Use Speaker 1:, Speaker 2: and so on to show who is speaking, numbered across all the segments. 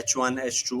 Speaker 1: H1 H2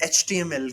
Speaker 1: HTML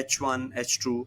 Speaker 1: H1 H2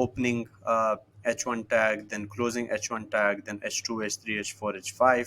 Speaker 1: opening H1 tag, then closing H1 tag, then H2 H3 H4 H5,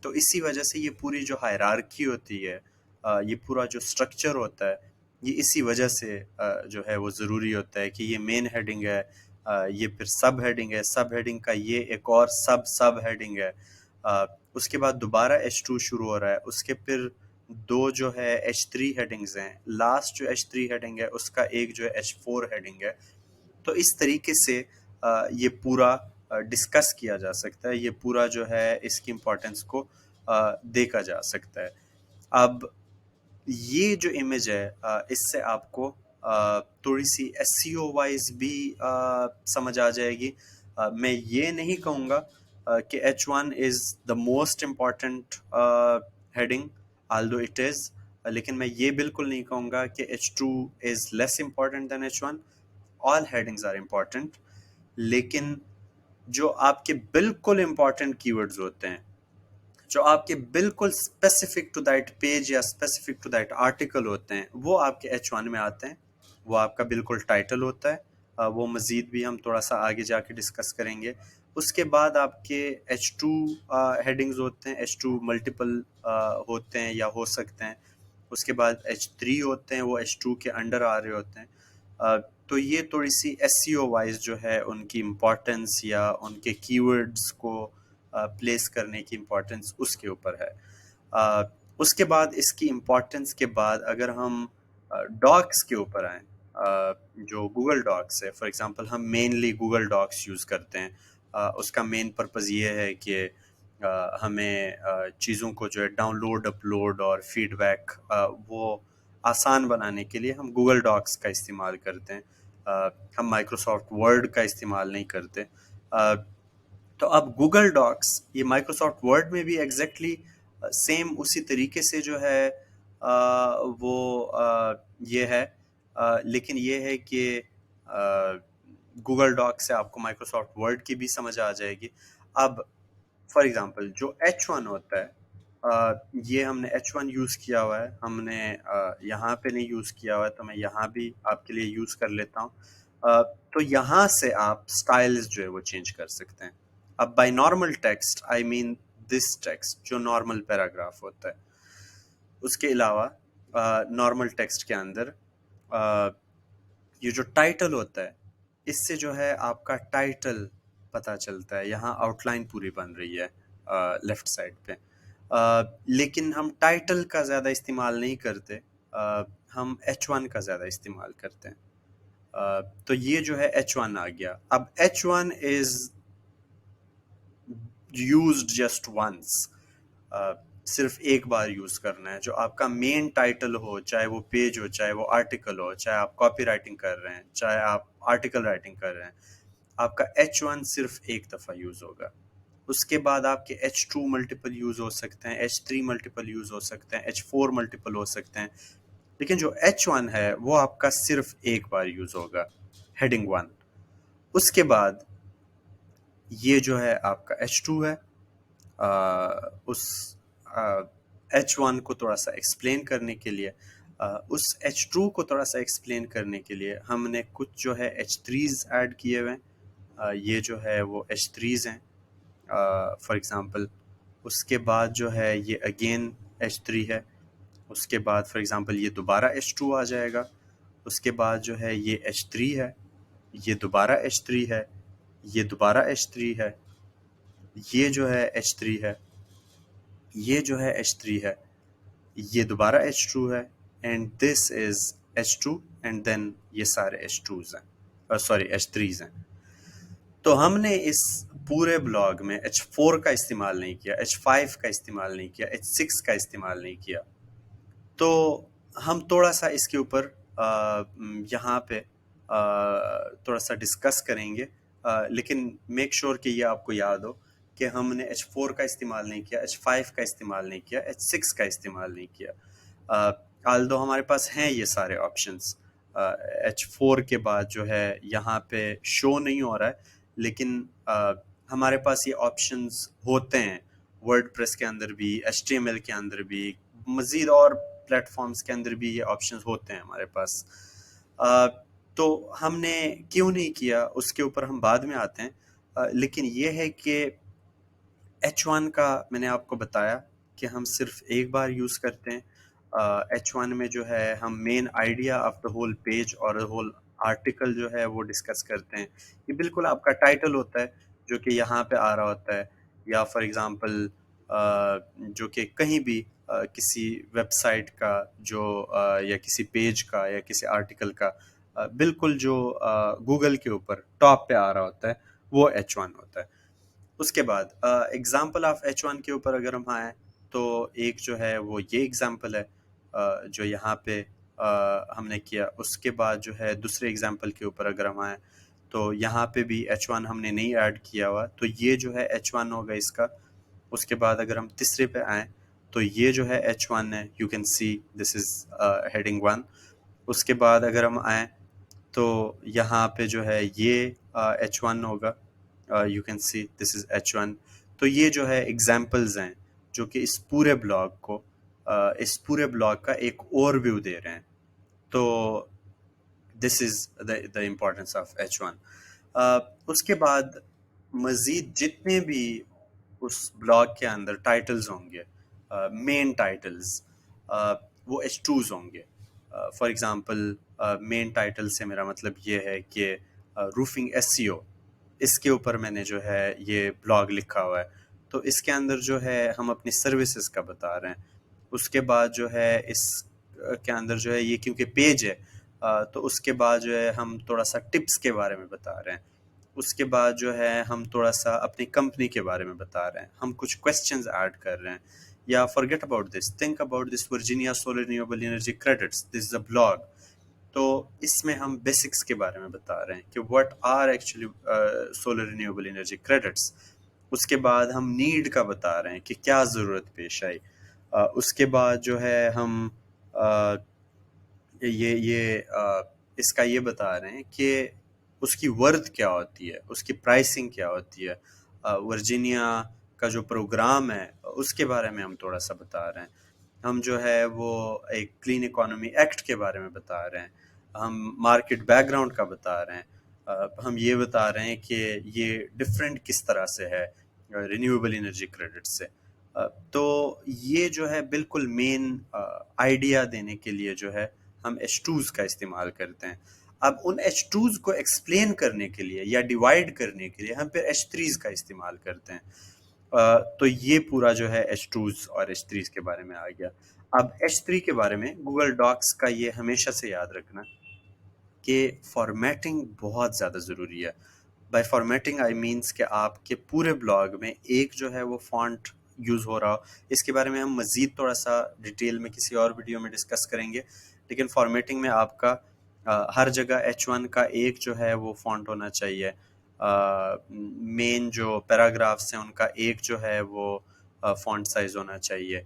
Speaker 1: تو اسی وجہ سے یہ پوری جو ہائرارکی ہوتی ہے، یہ پورا جو اسٹرکچر ہوتا ہے، یہ اسی وجہ سے جو ہے وہ ضروری ہوتا ہے کہ یہ مین ہیڈنگ ہے، یہ پھر سب ہیڈنگ ہے، سب ہیڈنگ کا یہ ایک اور سب ہیڈنگ ہے، اس کے بعد دوبارہ H2 شروع ہو رہا ہے، اس کے پھر دو جو ہے H3 ہیڈنگز ہیں، لاسٹ جو H3 ہیڈنگ ہے اس کا ایک جو ہے H4 ہیڈنگ ہے۔ تو اس طریقے سے یہ پورا ڈسکس کیا جا سکتا ہے، یہ پورا جو ہے اس کی امپورٹنس کو دیکھا جا سکتا ہے۔ اب یہ جو امیج ہے اس سے آپ کو تھوڑی سی ایس سی او وائز بھی سمجھ آ جائے گی۔ میں یہ نہیں کہوں گا کہ H1 is the most important heading although it is، لیکن میں یہ بالکل نہیں کہوں گا کہ H2 is less important than H1۔ all headings are important، لیکن جو آپ کے بالکل امپورٹنٹ کی ورڈز ہوتے ہیں، جو آپ کے بالکل اسپیسیفک ٹو دیٹ پیج یا اسپیسیفک ٹو دیٹ آرٹیکل ہوتے ہیں، وہ آپ کے H1 میں آتے ہیں، وہ آپ کا بالکل ٹائٹل ہوتا ہے۔ وہ مزید بھی ہم تھوڑا سا آگے جا کے ڈسکس کریں گے۔ اس کے بعد آپ کے H2 ہیڈنگز ہوتے ہیں، H2 ملٹیپل ہوتے ہیں یا ہو سکتے ہیں۔ اس کے بعد H3 ہوتے ہیں، وہ H2 کے انڈر آ رہے ہوتے ہیں۔ تو یہ تھوڑی سی ایس سی او وائز جو ہے ان کی امپورٹنس یا ان کے کی ورڈز کو پلیس کرنے کی امپورٹنس اس کے اوپر ہے۔ اس کے بعد اس کی امپورٹنس کے بعد اگر ہم ڈاکس کے اوپر آئیں، جو گوگل ڈاکس ہے، فار ایگزامپل ہم مینلی گوگل ڈاکس یوز کرتے ہیں۔ اس کا مین پرپز یہ ہے کہ ہمیں چیزوں کو جو ہے ڈاؤن لوڈ، اپلوڈ اور فیڈ بیک وہ آسان بنانے کے لیے ہم گوگل ڈاکس کا استعمال کرتے ہیں، ہم مائکروسافٹ ورڈ کا استعمال نہیں کرتے۔ تو اب گوگل ڈاکس یہ مائکروسافٹ ورڈ میں بھی ایگزیکٹلی سیم اسی طریقے سے جو ہے وہ یہ ہے، لیکن یہ ہے کہ گوگل ڈاک سے آپ کو مائکروسافٹ ورڈ کی بھی سمجھ آ جائے گی۔ اب فار ایگزامپل جو H1 ہوتا ہے، یہ ہم نے H1 یوز کیا ہوا ہے، ہم نے یہاں پہ نہیں یوز کیا ہوا ہے، تو میں یہاں بھی آپ کے لیے یوز کر لیتا ہوں۔ تو یہاں سے آپ سٹائلز جو ہے وہ چینج کر سکتے ہیں۔ اب by normal text I mean this text جو نارمل پیراگراف ہوتا ہے، اس کے علاوہ نارمل ٹیکسٹ کے اندر یہ جو ٹائٹل ہوتا ہے، اس سے جو ہے آپ کا ٹائٹل پتہ چلتا ہے، یہاں آؤٹ لائن پوری بن رہی ہے لیفٹ سائڈ پہ، لیکن ہم ٹائٹل کا زیادہ استعمال نہیں کرتے، ہم H1 کا زیادہ استعمال کرتے ہیں۔ تو یہ جو ہے H1 آ گیا۔ اب H1 is used just once، صرف ایک بار یوز کرنا ہے۔ جو آپ کا مین ٹائٹل ہو، چاہے وہ پیج ہو، چاہے وہ آرٹیکل ہو، چاہے آپ کاپی رائٹنگ کر رہے ہیں، چاہے آپ آرٹیکل رائٹنگ کر رہے ہیں، آپ کا H1 صرف ایک دفعہ یوز ہوگا۔ اس کے بعد آپ کے H2 ملٹیپل یوز ہو سکتے ہیں، H3 ملٹیپل یوز ہو سکتے ہیں، H4 ملٹیپل ہو سکتے ہیں، لیکن جو H1 ہے وہ آپ کا صرف ایک بار یوز ہوگا، ہیڈنگ 1۔ اس کے بعد یہ جو ہے آپ کا H2 ہے۔ اس H1 کو تھوڑا سا ایکسپلین کرنے کے لیے، اس H2 کو تھوڑا سا ایکسپلین کرنے کے لیے ہم نے کچھ جو ہے H3s ایڈ کیے ہوئے ہیں۔ یہ جو ہے وہ H3s ہیں فار ایگزامپل۔ اس کے بعد جو ہے یہ اگین H3 ہے، اس کے بعد فار ایگزامپل یہ دوبارہ H2 آ جائے گا، اس کے بعد جو ہے یہ H3 ہے، یہ دوبارہ H3 ہے، یہ دوبارہ H3 ہے، یہ جو ہے H3 ہے، یہ جو ہے H3 ہے، یہ دوبارہ H2 ہے، and this is H2، and then یہ سارے H2s ہیں، سوری H3s ہیں۔ تو ہم نے اس پورے بلاگ میں H4 کا استعمال نہیں کیا، H5 کا استعمال نہیں کیا، H6 کا استعمال نہیں کیا۔ تو ہم تھوڑا سا اس کے اوپر یہاں پہ تھوڑا سا ڈسکس کریں گے، لیکن میک شور کہ یہ آپ کو یاد ہو کہ ہم نے H4 کا استعمال نہیں کیا، H5 کا استعمال نہیں کیا، H6 کا استعمال نہیں کیا، although ہمارے پاس ہیں یہ سارے آپشنس۔ H4 کے بعد جو ہے یہاں پہ شو نہیں ہو رہا ہے، لیکن ہمارے پاس یہ آپشنز ہوتے ہیں ورڈ پریس کے اندر بھی، HTML کے اندر بھی، مزید اور پلیٹ فارمز کے اندر بھی یہ آپشنز ہوتے ہیں ہمارے پاس۔ تو ہم نے کیوں نہیں کیا اس کے اوپر ہم بعد میں آتے ہیں، لیکن یہ ہے کہ H1 کا میں نے آپ کو بتایا کہ ہم صرف ایک بار یوز کرتے ہیں. H1 میں جو ہے ہم main idea of the whole page اور ہول آرٹیکل جو ہے وہ ڈسکس کرتے ہیں. یہ بالکل آپ کا ٹائٹل ہوتا ہے جو کہ یہاں پہ آ رہا ہوتا ہے، یا فار ایگزامپل جو کہ کہیں بھی کسی ویب سائٹ کا جو یا کسی پیج کا یا کسی آرٹیکل کا بالکل جو گوگل کے اوپر ٹاپ پہ آ رہا ہوتا ہے وہ H1 ہوتا ہے. اس کے بعد ایگزامپل آف H1 کے اوپر اگر ہم آئیں تو ایک جو ہے وہ یہ ایگزامپل ہے جو یہاں پہ ہم نے کیا. اس کے بعد جو ہے دوسرے ایگزامپل کے اوپر اگر ہم آئیں تو یہاں پہ بھی H1 ہم نے نہیں ایڈ کیا ہوا، تو یہ جو ہے H1 ہوگا اس کا. اس کے بعد اگر ہم تیسرے پہ آئیں تو یہ جو ہے H1 ہے، you can see this is heading 1. اس کے بعد اگر ہم آئیں تو یہاں پہ جو ہے یہ H1 ہوگا، you can see this is H1. تو یہ جو ہے ایگزامپلز ہیں جو کہ اس پورے بلاگ کو اس پورے بلاگ کا ایک اوور ویو دے رہے ہیں. تو this is the importance of H1. اس کے بعد مزید جتنے بھی اس بلاگ کے اندر ٹائٹلز ہوں گے، مین ٹائٹلز، وہ H2s ہوں گے. فار ایگزامپل مین ٹائٹل سے میرا مطلب یہ ہے کہ روفنگ SEO، اس کے اوپر میں نے جو ہے یہ بلاگ لکھا ہوا ہے. تو اس کے اندر جو ہے ہم اپنی سروسز کا بتا رہے ہیں. اس کے بعد جو ہے اس کے اندر جو ہے یہ کیونکہ پیج ہے تو اس کے بعد جو ہے ہم تھوڑا سا ٹپس کے بارے میں بتا رہے ہیں. اس کے بعد جو ہے ہم تھوڑا سا اپنی کمپنی کے بارے میں بتا رہے ہیں، ہم کچھ کویسچنز ایڈ کر رہے ہیں. یا forget about this, think about this Virginia Solar Renewable Energy Credits, this is a blog. تو اس میں ہم بیسکس کے بارے میں بتا رہے ہیں کہ what are actually solar renewable energy credits. اس کے بعد ہم نیڈ کا بتا رہے ہیں کہ کیا ضرورت پیش آئی. اس کے بعد جو ہے ہم یہ اس کا یہ بتا رہے ہیں کہ اس کی ورتھ کیا ہوتی ہے، اس کی پرائسنگ کیا ہوتی ہے. ورجینیا کا جو پروگرام ہے اس کے بارے میں ہم تھوڑا سا بتا رہے ہیں. ہم جو ہے وہ ایک کلین اکانومی ایکٹ کے بارے میں بتا رہے ہیں، ہم مارکیٹ بیک گراؤنڈ کا بتا رہے ہیں، ہم یہ بتا رہے ہیں کہ یہ ڈفرینٹ کس طرح سے ہے رینیویبل انرجی کریڈٹ سے. تو یہ جو ہے بالکل مین آئیڈیا دینے کے لیے جو ہے ہم H2s کا استعمال کرتے ہیں. اب ان H2s کو ایکسپلین کرنے کے لیے یا ڈیوائڈ کرنے کے لیے ہم پھر H3s کا استعمال کرتے ہیں. تو یہ پورا جو ہے H2s اور H3s کے بارے میں آ گیا. اب H3 کے بارے میں گوگل ڈاکس کا یہ ہمیشہ سے یاد رکھنا کہ فارمیٹنگ بہت زیادہ ضروری ہے. بائی فارمیٹنگ آئی مینس کہ آپ کے پورے بلاگ میں ایک جو ہے وہ فونٹ یوز ہو رہا ہو. اس کے بارے میں ہم مزید تھوڑا سا ڈیٹیل میں کسی اور ویڈیو میں ڈسکس کریں گے، لیکن فارمیٹنگ میں آپ کا ہر جگہ H1 کا ایک جو ہے وہ فونٹ ہونا چاہیے. مین جو پیراگرافس ہیں ان کا ایک جو ہے وہ فونٹ سائز ہونا چاہیے.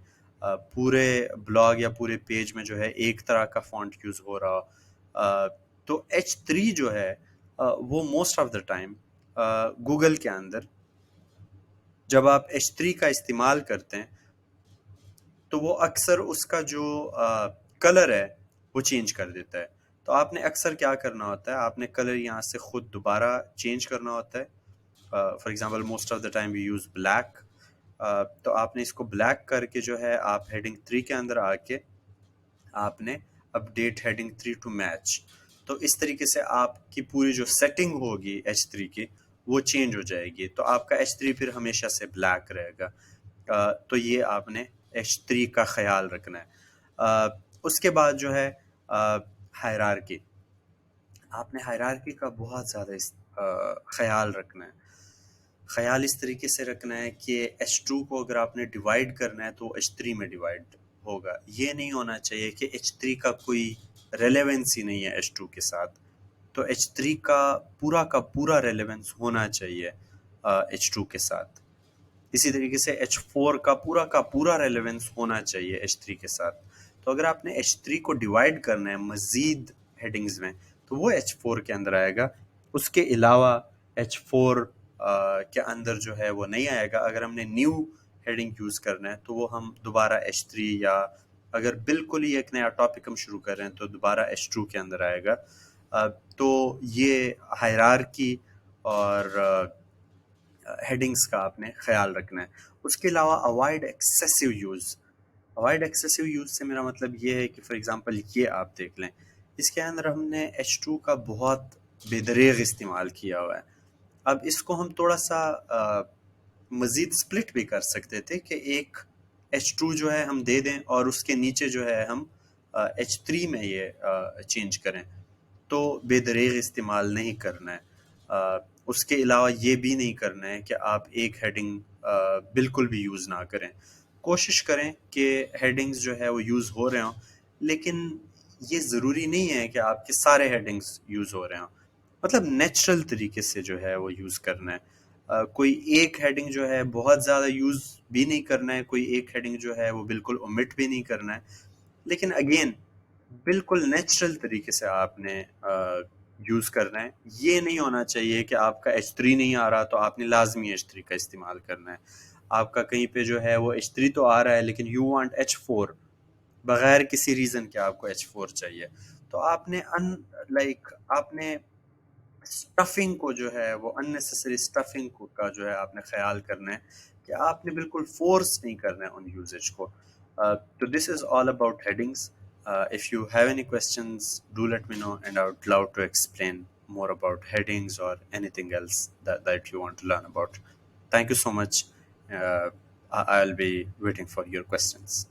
Speaker 1: پورے بلاگ یا پورے پیج میں جو ہے ایک طرح کا فونٹ یوز ہو رہا ہو. تو H3 جو ہے وہ most of the time Google کے اندر جب آپ H3 کا استعمال کرتے ہیں تو وہ اکثر اس کا جو کلر ہے وہ چینج کر دیتا ہے. تو آپ نے اکثر کیا کرنا ہوتا ہے، آپ نے کلر یہاں سے خود دوبارہ چینج کرنا ہوتا ہے. For example most of the time we use black. تو آپ نے اس کو بلیک کر کے جو ہے آپ ہیڈنگ 3 کے اندر آ کے آپ نے اپڈیٹ ہیڈنگ 3 ٹو میچ. تو اس طریقے سے آپ کی پوری جو سیٹنگ ہوگی H3 کی وہ چینج ہو جائے گی. تو آپ کا H3 پھر ہمیشہ سے بلیک رہے گا. تو یہ آپ نے H3 کا خیال رکھنا ہے. اس کے بعد جو ہے ہائرارکی، آپ نے ہائرارکی کا بہت زیادہ خیال رکھنا ہے. خیال اس طریقے سے رکھنا ہے کہ H2 کو اگر آپ نے ڈیوائڈ کرنا ہے تو H3 میں ڈیوائڈ ہوگا. یہ نہیں ہونا چاہیے کہ H3 کا کوئی ریلیونس ہی نہیں ہے H2 کے ساتھ. تو H3 کا پورا ریلیونس ہونا چاہیے H2 کے ساتھ. اسی طریقے سے H4 کا پورا ریلیونس ہونا چاہیے H3 کے ساتھ. تو اگر آپ نے H3 کو ڈیوائڈ کرنا ہے مزید ہیڈنگز میں تو وہ H4 کے اندر آئے گا. اس کے علاوہ H4 کے اندر جو ہے وہ نہیں آئے گا. اگر ہم نے نیو ہیڈنگ یوز کرنا ہے تو وہ ہم دوبارہ H3، یا اگر بالکل ہی ایک نیا ٹاپک ہم شروع کر رہے ہیں تو دوبارہ H2 کے اندر آئے گا. تو یہ ہائرارکی اور ہیڈنگس کا آپ نے خیال رکھنا ہے. اس کے علاوہ avoid excessive use. Avoid excessive use سے میرا مطلب یہ ہے کہ فار ایگزامپل یہ آپ دیکھ لیں، اس کے اندر ہم نے H2 کا بہت بے دریغ استعمال کیا ہوا ہے. اب اس کو ہم تھوڑا سا مزید سپلٹ بھی کر سکتے تھے کہ ایک H2 جو ہے ہم دے دیں اور اس کے نیچے جو ہے ہم H3 میں یہ چینج کریں. تو بے دریغ استعمال نہیں کرنا ہے. اس کے علاوہ یہ بھی نہیں کرنا ہے کہ آپ ایک ہیڈنگ بالکل بھی یوز نہ کریں. کوشش کریں کہ ہیڈنگز جو ہے وہ یوز ہو رہے ہوں، لیکن یہ ضروری نہیں ہے کہ آپ کے سارے ہیڈنگز یوز ہو رہے ہوں. مطلب نیچرل طریقے سے جو ہے وہ یوز کرنا ہے. کوئی ایک ہیڈنگ جو ہے بہت زیادہ یوز بھی نہیں کرنا ہے، کوئی ایک ہیڈنگ جو ہے وہ بالکل omit بھی نہیں کرنا ہے. لیکن اگین بالکل نیچرل طریقے سے آپ نے یوز کرنا ہے. یہ نہیں ہونا چاہیے کہ آپ کا H3 نہیں آ رہا تو آپ نے لازمی H3 کا استعمال کرنا ہے. آپ کا کہیں پہ جو ہے وہ H3 تو آ رہا ہے لیکن یو وانٹ H4 بغیر کسی ریزن کے آپ کو H4 چاہیے، تو آپ نے آپ نے اسٹفنگ کو جو ہے وہ اننیسیسری اسٹفنگ کا جو ہے آپ نے خیال کرنا ہے کہ آپ نے بالکل فورس نہیں کرنا ہے ان یوزیج کو. تو this is all about headings. If you have any questions, do let me know and I would love to explain more about headings or anything else that you want to learn about. Thank you so much. I'll be waiting for your questions.